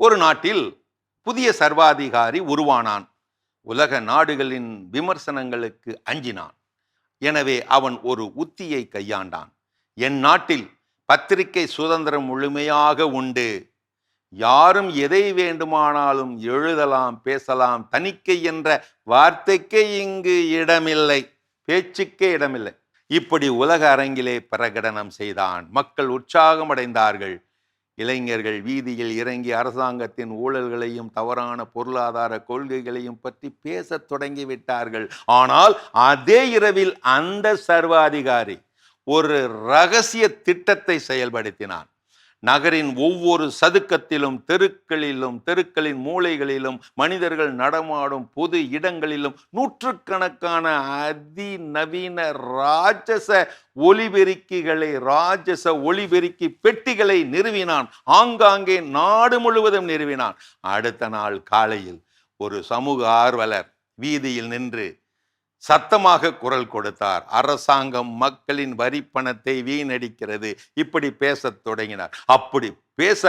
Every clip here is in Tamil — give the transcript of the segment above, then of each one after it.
ஒரு நாட்டில் புதிய சர்வாதிகாரி உருவானான். உலக நாடுகளின் விமர்சனங்களுக்கு அஞ்சினான். எனவே அவன் ஒரு உத்தியை கையாண்டான். என் நாட்டில் பத்திரிகை சுதந்திரம் முழுமையாக உண்டு. யாரும் எதை வேண்டுமானாலும் எழுதலாம், பேசலாம். தணிக்கை என்ற வார்த்தைக்கே இங்கு இடமில்லை, பேச்சுக்கே இடமில்லை. இப்படி உலக அரங்கிலே பிரகடனம் செய்தான். மக்கள் உற்சாகம் அடைந்தார்கள். இளைஞர்கள் வீதியில் இறங்கி அரசாங்கத்தின் ஊழல்களையும் தவறான பொருளாதார கொள்கைகளையும் பற்றி பேசத் தொடங்கிவிட்டார்கள். ஆனால் அதே இரவில் அந்த சர்வாதிகாரி ஒரு ரகசிய திட்டத்தை செயல்படுத்தினான். நகரின் ஒவ்வொரு சதுக்கத்திலும், தெருக்களின் மூலைகளிலும், மனிதர்கள் நடமாடும் பொது இடங்களிலும் நூற்றுக்கணக்கான அதிநவீன ராட்சச ஒலிபெருக்கி பெட்டிகளை நிறுவினான். ஆங்காங்கே நாடு முழுவதும் நிறுவினான். அடுத்த நாள் காலையில் ஒரு சமூக ஆர்வலர் வீதியில் நின்று சத்தமாக குரல் கொடுத்தார். அரசாங்கம் மக்களின் வரி பணத்தை வீணடிக்கிறது. இப்படி பேசத் தொடங்கினார். அப்படி பேச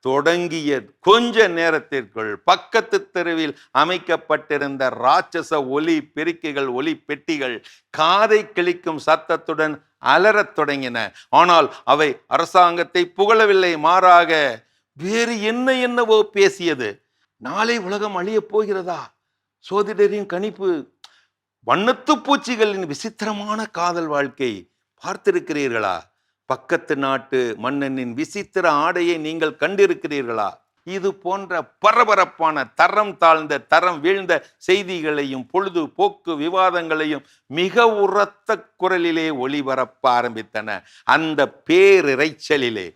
தொடங்கிய கொஞ்ச நேரத்திற்குள் பக்கத்து தெருவில் அமைக்கப்பட்டிருந்த ராட்சச ஒலி பெட்டிகள் காதை கிழிக்கும் சத்தத்துடன் அலறத் தொடங்கின. ஆனால் அவை அரசாங்கத்தை புகழவில்லை, மாறாக வேறு என்னவோ பேசியது. நாளை உலகம் அழியப் போகிறதா? சோதிடரின் கணிப்பு. வண்ணத்து பூச்சிகளின் விசித்திரமான காதல் வாழ்க்கை பார்த்திருக்கிறீர்களா? பக்கத்து நாட்டு மன்னனின் விசித்திர ஆடையை நீங்கள் கண்டிருக்கிறீர்களா? இது போன்ற பரபரப்பான தரம் தாழ்ந்த தரம் வீழ்ந்த செய்திகளையும் பொழுதுபோக்கு விவாதங்களையும் மிக உரத்த குரலிலே ஒளிபரப்ப ஆரம்பித்தன. அந்த பேரிரைச்சலிலே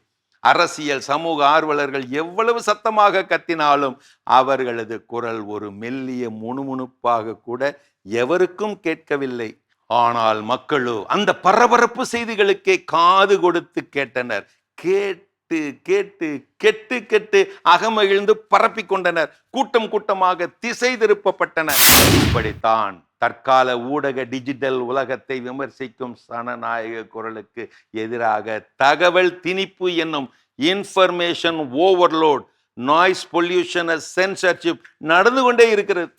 அரசியல் சமூக ஆர்வலர்கள் எவ்வளவு சத்தமாக கத்தினாலும் அவர்களது குரல் ஒரு மெல்லிய முணுமுணுப்பாக கூட எவருக்கும் கேட்கவில்லை. ஆனால் மக்களோ அந்த பரபரப்பு செய்திகளுக்கே காது கொடுத்து கேட்டனர். கேட்டு கேட்டு கெட்டு கெட்டு அகமகிழ்ந்து பரப்பி கொண்டனர். கூட்டமாக திசை திருப்பப்பட்டனர். இப்படித்தான் தற்கால ஊடக டிஜிட்டல் உலகத்தை விமர்சிக்கும் சனநாயக குரலுக்கு எதிராக தகவல் திணிப்பு என்னும் information overload, noise pollution, censorship நடந்து கொண்டே இருக்கிறது.